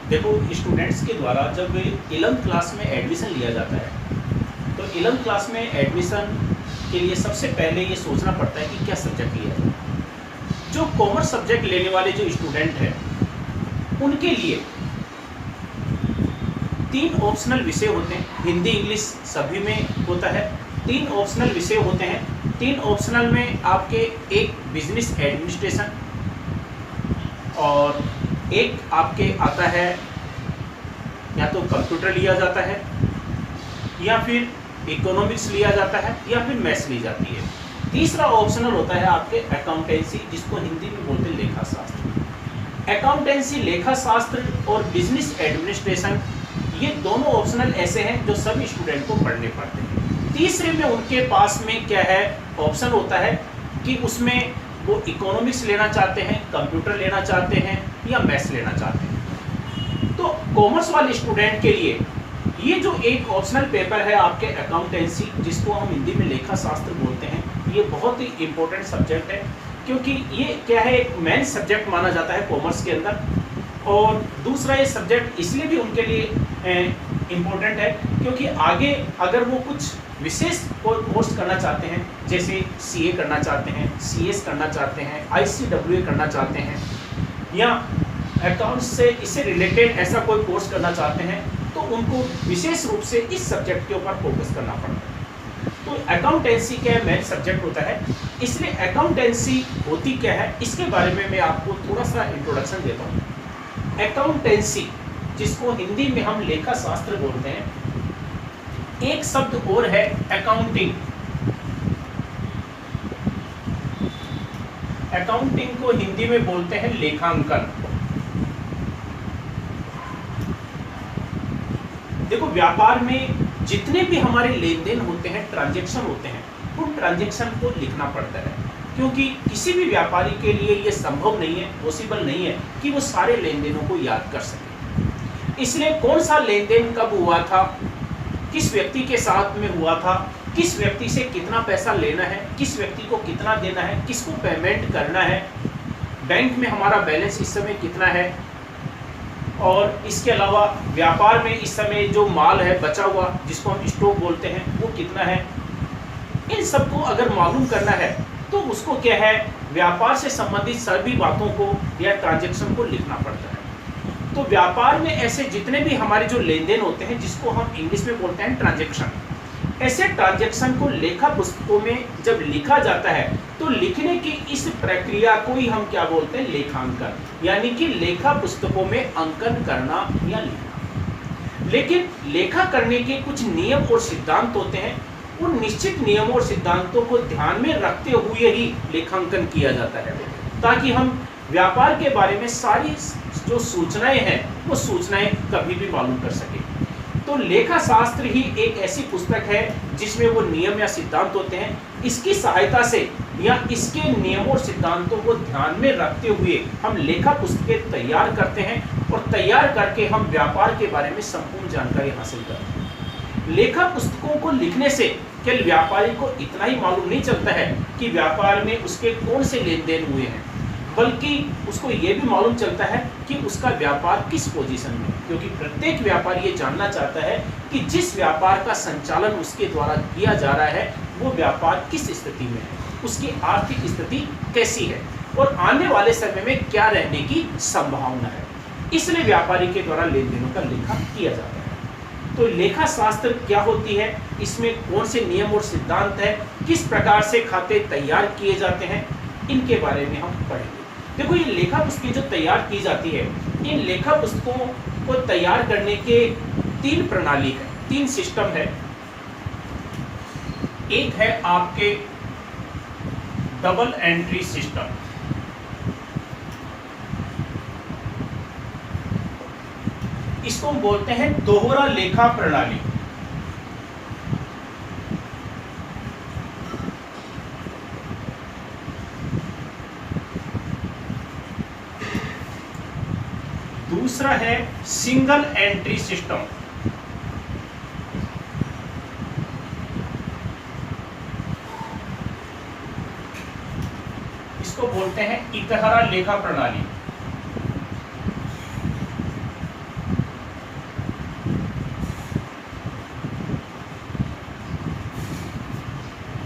देखो, स्टूडेंट्स के द्वारा जब 11th क्लास में एडमिशन लिया जाता है तो 11th क्लास में एडमिशन के लिए सबसे पहले ये सोचना पड़ता है कि क्या सब्जेक्ट लिया जाए। जो कॉमर्स सब्जेक्ट लेने वाले जो स्टूडेंट हैं उनके लिए 3 ऑप्शनल विषय होते हैं। हिंदी इंग्लिश सभी में होता है। 3 ऑप्शनल विषय होते हैं। 3 ऑप्शनल में आपके एक बिजनेस एडमिनिस्ट्रेशन और एक आपके आता है या तो कंप्यूटर लिया जाता है या फिर इकोनॉमिक्स लिया जाता है या फिर मैथ्स ली जाती है। तीसरा ऑप्शनल होता है आपके अकाउंटेंसी, जिसको हिंदी में बोलते हैं लेखा शास्त्र। अकाउंटेंसी, लेखा शास्त्र और बिजनेस एडमिनिस्ट्रेशन, ये दोनों ऑप्शनल ऐसे हैं जो सभी स्टूडेंट को पढ़ने पड़ते हैं। तीसरे में उनके पास में क्या है, ऑप्शन होता है कि उसमें वो इकोनॉमिक्स लेना चाहते हैं, कंप्यूटर लेना चाहते हैं या मैथ्स लेना चाहते हैं। तो कॉमर्स वाले स्टूडेंट के लिए ये जो एक ऑप्शनल पेपर है आपके अकाउंटेंसी, जिसको हम हिंदी में लेखा शास्त्र बोलते हैं, ये बहुत ही इंपॉर्टेंट सब्जेक्ट है, क्योंकि ये क्या है, एक मेन सब्जेक्ट माना जाता है कॉमर्स के अंदर। और दूसरा ये सब्जेक्ट इसलिए भी उनके लिए इम्पोर्टेंट है क्योंकि आगे अगर वो कुछ विशेष कोर्स करना चाहते हैं, जैसे सीए करना चाहते हैं, सीएस करना चाहते हैं, आईसीडब्ल्यूए करना चाहते हैं या अकाउंट्स से इससे रिलेटेड ऐसा कोई कोर्स करना चाहते हैं, तो उनको विशेष रूप से इस सब्जेक्ट के ऊपर फोकस करना पड़ता है। तो अकाउंटेंसी क्या मेन सब्जेक्ट होता है, इसलिए अकाउंटेंसी होती क्या है इसके बारे में मैं आपको थोड़ा सा इंट्रोडक्शन देता हूँ। अकाउंटेंसी, जिसको हिंदी में हम लेखा शास्त्र बोलते हैं, एक शब्द और है अकाउंटिंग। अकाउंटिंग को हिंदी में बोलते हैं लेखांकन। देखो, व्यापार में जितने भी हमारे लेन देन होते हैं, ट्रांजैक्शन होते हैं, उन ट्रांजैक्शन को लिखना पड़ता है, क्योंकि किसी भी व्यापारी के लिए ये संभव नहीं है, पॉसिबल नहीं है कि वो सारे लेन देनों को याद कर सके। इसलिए कौन सा लेन देन कब हुआ था, किस व्यक्ति के साथ में हुआ था, किस व्यक्ति से कितना पैसा लेना है, किस व्यक्ति को कितना देना है, किसको पेमेंट करना है, बैंक में हमारा बैलेंस इस समय कितना है, और इसके अलावा व्यापार में इस समय जो माल है बचा हुआ, जिसको हम स्टॉक बोलते हैं, वो कितना है, इन सबको अगर मालूम करना है तो उसको क्या है, व्यापार से संबंधित सभी बातों को या ट्रांजैक्शन को लिखना पड़ता है। तो व्यापार में ऐसे जितने भी हमारे जो लेन देन होते हैं, जिसको हम इंग्लिश में बोलते हैं ट्रांजैक्शन, ऐसे ट्रांजैक्शन को लेखा पुस्तकों में जब लिखा जाता है तो लिखने की इस प्रक्रिया को ही हम क्या बोलते हैं, लेखांकन, यानी कि लेखा पुस्तकों में अंकन करना या लिखना। लेकिन लेखा करने के कुछ नियम और सिद्धांत होते हैं, उन निश्चित नियमों और सिद्धांतों को ध्यान में रखते हुए ही लेखांकन किया जाता है, ताकि हम व्यापार के बारे में सारी जो सूचनाएं हैं वो सूचनाएं कभी भी मालूम कर सके। तो लेखा शास्त्र ही एक ऐसी पुस्तक है जिसमें वो नियम या सिद्धांत होते हैं। इसकी सहायता से या इसके नियमों और सिद्धांतों को ध्यान में रखते हुए हम लेखा पुस्तकें तैयार करते हैं और तैयार करके हम व्यापार के बारे में संपूर्ण जानकारी हासिल करते हैं। लेखा पुस्तकों को लिखने से केवल व्यापारी को इतना ही मालूम नहीं चलता है कि व्यापार में उसके कौन से लेन देन हुए हैं, बल्कि उसको ये भी मालूम चलता है कि उसका व्यापार किस पोजीशन में है, क्योंकि प्रत्येक व्यापारी ये जानना चाहता है कि जिस व्यापार का संचालन उसके द्वारा किया जा रहा है वो व्यापार किस स्थिति में है, उसकी आर्थिक स्थिति कैसी है और आने वाले समय में क्या रहने की संभावना है। इसलिए व्यापारी के द्वारा लेन देनों का लेखा किया जाता है। तो लेखा शास्त्र क्या होती है, इसमें कौन से नियम और सिद्धांत है, किस प्रकार से खाते तैयार किए जाते हैं, इनके बारे में हम पढ़ेंगे। देखो, ये लेखा पुस्तकें जो तैयार की जाती है, इन लेखा पुस्तकों को तैयार करने के 3 प्रणाली है, 3 सिस्टम है। एक है आपके डबल एंट्री सिस्टम, इसको हम बोलते हैं दोहरा लेखा प्रणाली। दूसरा है सिंगल एंट्री सिस्टम, इसको बोलते हैं इकहरा लेखा प्रणाली।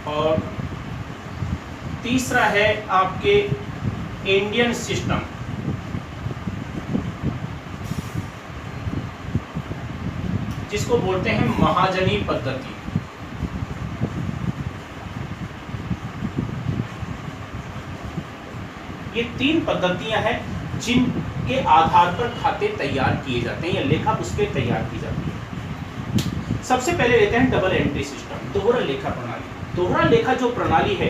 और तीसरा है आपके इंडियन सिस्टम, जिसको बोलते हैं महाजनी पद्धति। ये 3 पद्धतियां हैं जिनके आधार पर खाते तैयार किए जाते हैं या लेखा पुस्तकें तैयार की जाती है। सबसे पहले लेते हैं डबल एंट्री सिस्टम, दोहरा लेखा प्रणाली। दोहरा लेखा जो प्रणाली है,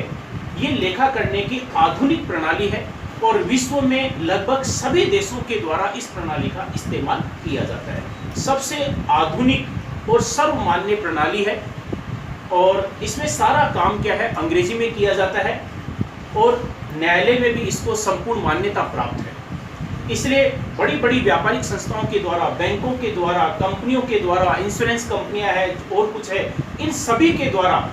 ये लेखा करने की आधुनिक प्रणाली है और विश्व में लगभग सभी देशों के द्वारा इस प्रणाली का इस्तेमाल किया जाता है। सबसे आधुनिक और सर्वमान्य प्रणाली है और इसमें सारा काम क्या है, अंग्रेजी में किया जाता है और न्यायालय में भी इसको संपूर्ण मान्यता प्राप्त है। इसलिए बड़ी बड़ी व्यापारिक संस्थाओं के द्वारा, बैंकों के द्वारा, कंपनियों के द्वारा, इंश्योरेंस कंपनियां हैं और कुछ है, इन सभी के द्वारा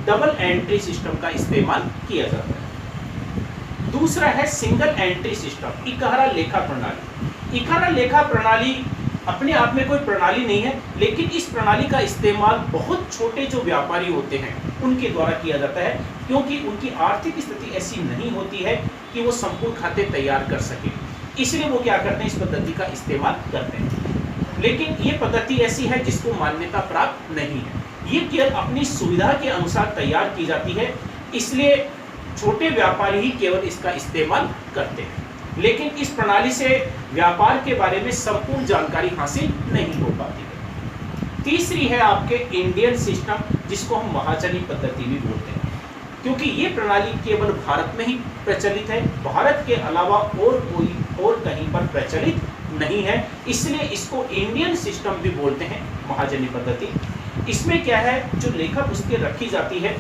डबल एंट्री सिस्टम का इस्तेमाल किया जाता है। दूसरा है सिंगल एंट्री सिस्टम, इकहरा लेखा प्रणाली। इकहरा लेखा प्रणाली अपने आप में कोई प्रणाली नहीं है, लेकिन इस प्रणाली का इस्तेमाल बहुत छोटे जो व्यापारी होते हैं उनके द्वारा किया जाता है, क्योंकि उनकी आर्थिक स्थिति ऐसी नहीं होती है कि वो संपूर्ण खाते तैयार कर सके। इसलिए वो क्या करते हैं, इस पद्धति का इस्तेमाल करते हैं। लेकिन ये पद्धति ऐसी है जिसको मान्यता प्राप्त नहीं है, ये केवल अपनी सुविधा के अनुसार तैयार की जाती है, इसलिए छोटे व्यापारी ही केवल इसका इस्तेमाल करते हैं। लेकिन इस प्रणाली से व्यापार के बारे में संपूर्ण जानकारी हासिल नहीं हो पाती है। तीसरी है आपके इंडियन सिस्टम, जिसको हम महाजनी पद्धति भी बोलते हैं, क्योंकि ये प्रणाली केवल भारत में ही प्रचलित है, भारत के अलावा और कोई और कहीं पर प्रचलित नहीं है, इसलिए इसको इंडियन सिस्टम भी बोलते हैं, महाजनी पद्धति। इसमें क्या है, जो लेखा पुस्तकें रखी जाती है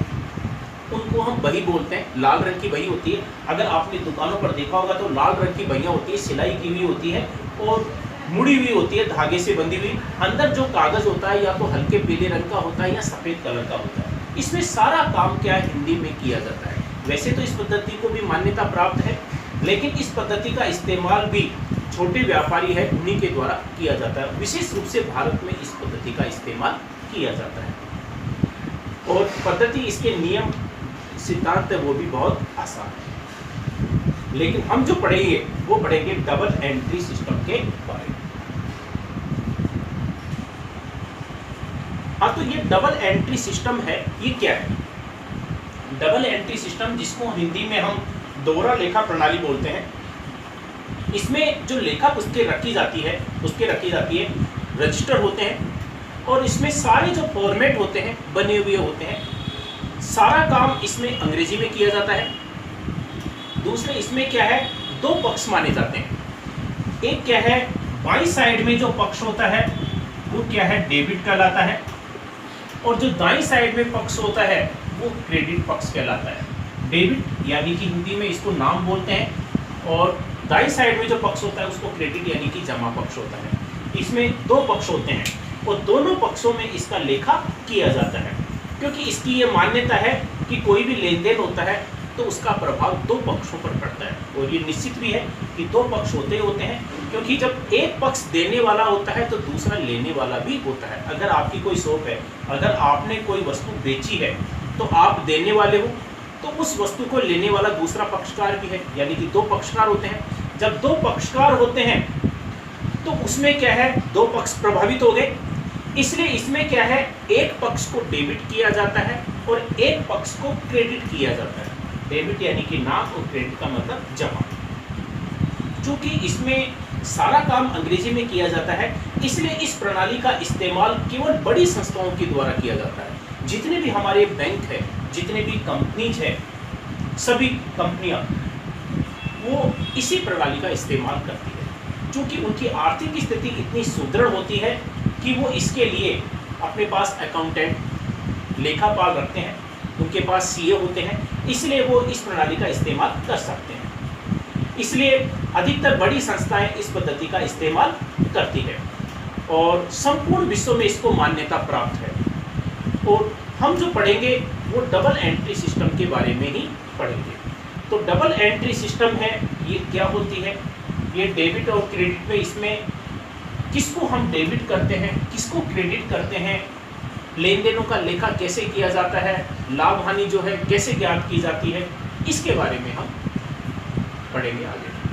उनको हम बही बोलते हैं। लाल रंग की बही होती है, अगर आपने दुकानों पर देखा होगा तो लाल रंग की बहियाँ होती है, सिलाई की हुई होती है और मुड़ी हुई होती है, धागे से बंधी हुई। अंदर जो कागज होता है या तो हल्के पीले रंग का होता है या सफ़ेद कलर का होता है। इसमें सारा काम क्या है, हिंदी में किया जाता है। वैसे तो इस पद्धति को भी मान्यता प्राप्त है, लेकिन इस पद्धति का इस्तेमाल भी छोटे व्यापारी है उन्हीं के द्वारा किया जाता है। विशेष रूप से भारत में इस पद्धति का इस्तेमाल किया जाता है और पद्धति, इसके नियम सिद्धांत है वो भी बहुत आसान है। लेकिन हम जो पढ़ेंगे वो पढ़ेंगे डबल एंट्री सिस्टम के बारे में। हाँ, तो ये डबल एंट्री सिस्टम है, ये क्या है? डबल एंट्री सिस्टम, जिसको हिंदी में हम दोहरा लेखा प्रणाली बोलते हैं, इसमें जो लेखा पुस्तकें रखी जाती है उसके रखी जाती है, रजिस्टर होते हैं और इसमें सारे जो फॉर्मेट होते हैं बने हुए होते हैं। सारा काम इसमें अंग्रेजी में किया जाता है। दूसरे इसमें क्या है, 2 पक्ष माने जाते हैं। एक क्या है, बाईं साइड में जो पक्ष होता है वो क्या है, डेबिट कहलाता है, और जो दाईं साइड में पक्ष होता है वो क्रेडिट पक्ष कहलाता है। डेबिट यानी कि हिंदी में इसको नाम बोलते हैं और दाईं साइड में जो पक्ष होता है उसको क्रेडिट यानी कि जमा पक्ष होता है। इसमें 2 पक्ष होते हैं और दोनों पक्षों में इसका लेखा किया जाता है, क्योंकि इसकी ये मान्यता है कि कोई भी लेन देन होता है तो उसका प्रभाव 2 पक्षों पर पड़ता है। और ये निश्चित भी है कि 2 पक्ष होते हैं, क्योंकि जब एक पक्ष देने वाला होता है तो दूसरा लेने वाला भी होता है। अगर आपकी कोई शॉप है, अगर आपने कोई वस्तु बेची है तो आप देने वाले हो, तो उस वस्तु को लेने वाला दूसरा पक्षकार भी है, यानी कि 2 पक्षकार होते हैं। जब 2 पक्षकार होते हैं तो उसमें क्या है, 2 पक्ष प्रभावित हो गए, इसलिए इसमें क्या है, एक पक्ष को डेबिट किया जाता है और एक पक्ष को क्रेडिट किया जाता है। डेबिट यानी कि नाम और क्रेडिट का मतलब जमा। चूंकि इसमें सारा काम अंग्रेजी में किया जाता है, इसलिए इस प्रणाली का इस्तेमाल केवल बड़ी संस्थाओं के द्वारा किया जाता है। जितने भी हमारे बैंक है, जितने भी कंपनीज है, सभी कंपनियां वो इसी प्रणाली का इस्तेमाल करती है, क्योंकि उनकी आर्थिक स्थिति इतनी सुदृढ़ होती है कि वो इसके लिए अपने पास अकाउंटेंट, लेखापाल रखते हैं, उनके पास सीए होते हैं, इसलिए वो इस प्रणाली का इस्तेमाल कर सकते हैं। इसलिए अधिकतर बड़ी संस्थाएं इस पद्धति का इस्तेमाल करती है और संपूर्ण विश्व में इसको मान्यता प्राप्त है। और हम जो पढ़ेंगे वो डबल एंट्री सिस्टम के बारे में ही पढ़ेंगे। तो डबल एंट्री सिस्टम है, ये क्या होती है, ये डेबिट और क्रेडिट में इसमें किसको हम डेबिट करते हैं, किसको क्रेडिट करते हैं, लेन देनों का लेखा कैसे किया जाता है, लाभ हानि जो है कैसे ज्ञात की जाती है, इसके बारे में हम पढ़ेंगे आगे।